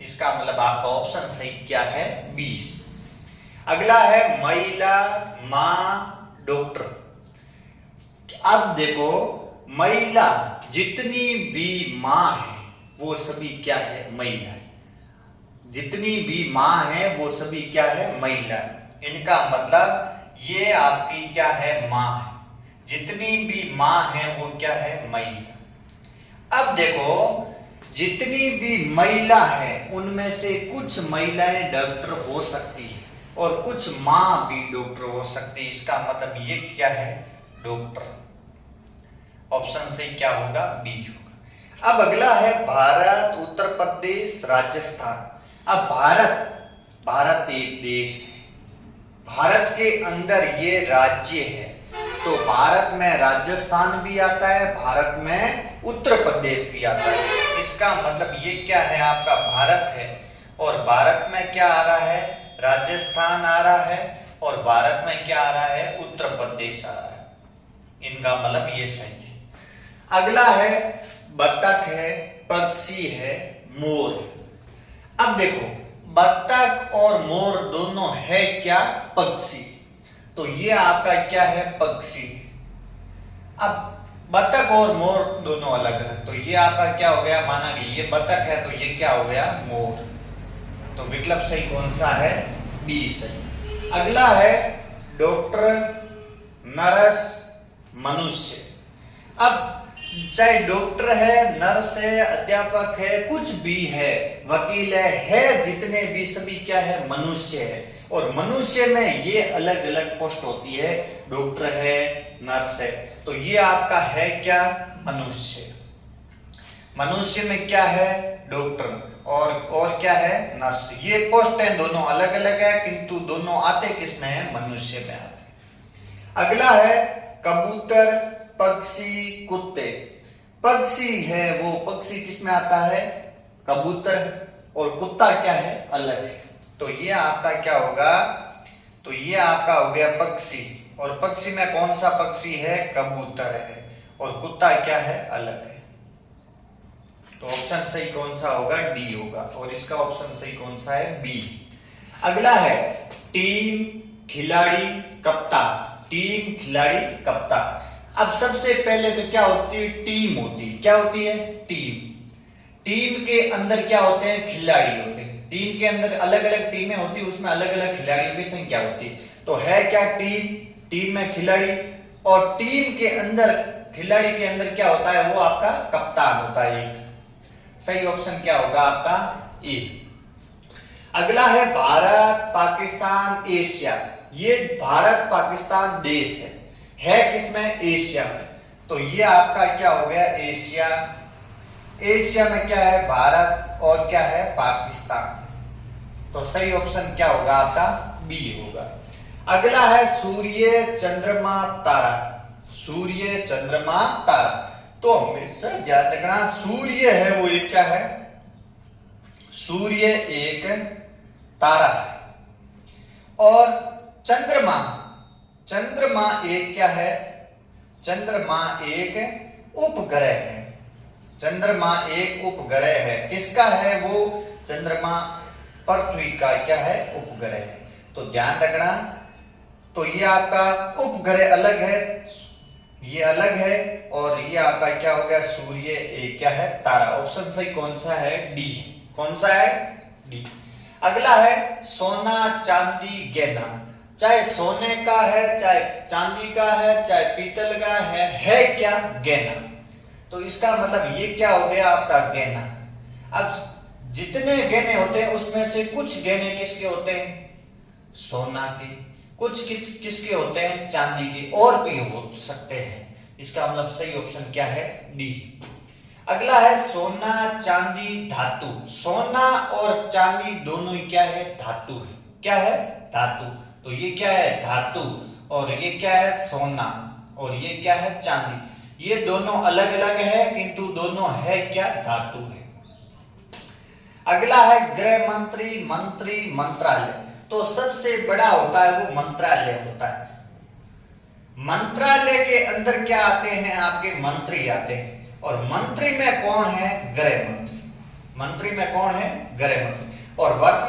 इसका मतलब आपका ऑप्शन सही क्या है, बी। अगला है महिला, मां, डॉक्टर। अब देखो, महिला जितनी भी मां है वो सभी क्या है, महिला है। जितनी भी मां है वो सभी क्या है, महिला। इनका मतलब ये आपकी क्या है, मां है। जितनी भी मां है वो क्या है, महिला। अब देखो, जितनी भी महिला है उनमें से कुछ महिलाएं डॉक्टर हो सकती है और कुछ मां भी डॉक्टर हो सकती है। इसका मतलब ये क्या है, डॉक्टर। ऑप्शन सही क्या होगा, बी होगा। अब अगला है भारत, उत्तर प्रदेश, राजस्थान। अब भारत एक देश है, भारत के अंदर ये राज्य है, तो भारत में राजस्थान भी आता है, भारत में उत्तर प्रदेश भी आता है। इसका मतलब ये क्या है, आपका भारत है और भारत में क्या आ रहा है, राजस्थान आ रहा है, और भारत में क्या आ रहा है, उत्तर प्रदेश आ रहा है। इनका मतलब ये सही है। अगला है बतख है, पक्षी है, मोर। अब देखो, बतख और मोर दोनों है क्या, पक्षी। तो ये आपका क्या है, पक्षी। अब बतख और मोर दोनों अलग अलग, तो ये आपका क्या हो गया, माना कि ये बतख है तो ये क्या हो गया, मोर। तो विकल्प सही कौन सा है, बी सही। अगला है डॉक्टर, नर्स, मनुष्य। अब चाहे डॉक्टर है, नर्स है, अध्यापक है, कुछ भी है, वकील है, जितने भी सभी क्या है, मनुष्य है। और मनुष्य में ये अलग अलग पोस्ट होती है, डॉक्टर है, नर्स है, तो ये आपका है क्या, मनुष्य। मनुष्य में क्या है, डॉक्टर, और क्या है, नर्स। ये पोस्ट है, दोनों अलग अलग है, किंतु दोनों आते किसमें है, मनुष्य में आते। अगला है कबूतर, पक्षी, कुत्ते। पक्षी है वो पक्षी किसमें आता है, कबूतर, और कुत्ता क्या है, अलग है। तो ये आपका क्या होगा, तो ये आपका हो गया पक्षी, और पक्षी में कौन सा पक्षी है, कबूतर है, और कुत्ता क्या है, अलग है। तो ऑप्शन सही कौन सा होगा, डी होगा, और इसका ऑप्शन सही कौन सा है, बी। अगला है टीम, खिलाड़ी, कप्तान। टीम, खिलाड़ी, कप्तान। अब सबसे पहले तो क्या होती है, टीम होती है। क्या होती है, टीम। टीम के अंदर क्या होते हैं, खिलाड़ी होते हैं। टीम के अंदर अलग अलग टीमें होती है, उसमें अलग अलग खिलाड़ियों की संख्या होती है। तो है क्या, टीम, टीम में खिलाड़ी, और टीम के अंदर, खिलाड़ी के अंदर क्या होता है, वो आपका कप्तान होता है एक। सही ऑप्शन क्या होगा आपका, ए। अगला है भारत, पाकिस्तान, एशिया। ये भारत पाकिस्तान देश है किसमें, एशिया में। तो ये आपका क्या हो गया, एशिया। एशिया में क्या है, भारत, और क्या है, पाकिस्तान। तो सही ऑप्शन क्या होगा आपका, बी होगा। अगला है सूर्य, चंद्रमा, तारा। सूर्य, चंद्रमा, तारा। तो हमेशा ध्यान रखना, सूर्य है वो एक क्या है, सूर्य एक तारा है, और चंद्रमा, चंद्रमा एक क्या है, चंद्रमा एक उपग्रह है। चंद्रमा एक उपग्रह है, किसका है वो, चंद्रमा पृथ्वी का क्या है, उपग्रह है। तो ध्यान रखना, तो ये आपका उपग्रह अलग है, ये अलग है, और ये आपका क्या हो गया, सूर्य एक क्या है, तारा। ऑप्शन सही कौन सा है, डी। कौन सा है, डी। अगला है सोना, चांदी, गहना। चाहे सोने का है, चाहे चांदी का है, चाहे पीतल का है क्या, गहना। तो इसका मतलब ये क्या हो गया आपका, गहना। अब जितने गहने होते हैं उसमें से कुछ गहने किसके होते हैं, सोना के, कुछ किसके होते हैं, चांदी के, और भी हो सकते हैं। इसका मतलब सही ऑप्शन क्या है, डी। अगला है सोना, चांदी, धातु। सोना और चांदी दोनों ही क्या है, धातु है। क्या है, धातु। तो ये क्या है, धातु, और ये क्या है, सोना, और ये क्या है, चांदी। ये दोनों अलग अलग है, किंतु दोनों है क्या, धातु है। अगला है गृह मंत्री, मंत्री, मंत्रालय। तो सबसे बड़ा होता है वो मंत्रालय होता है। मंत्रालय के अंदर क्या आते हैं, आपके मंत्री आते हैं, और मंत्री में कौन है, गृह मंत्री। मंत्री में कौन है? गृह मंत्री। और वर्तमान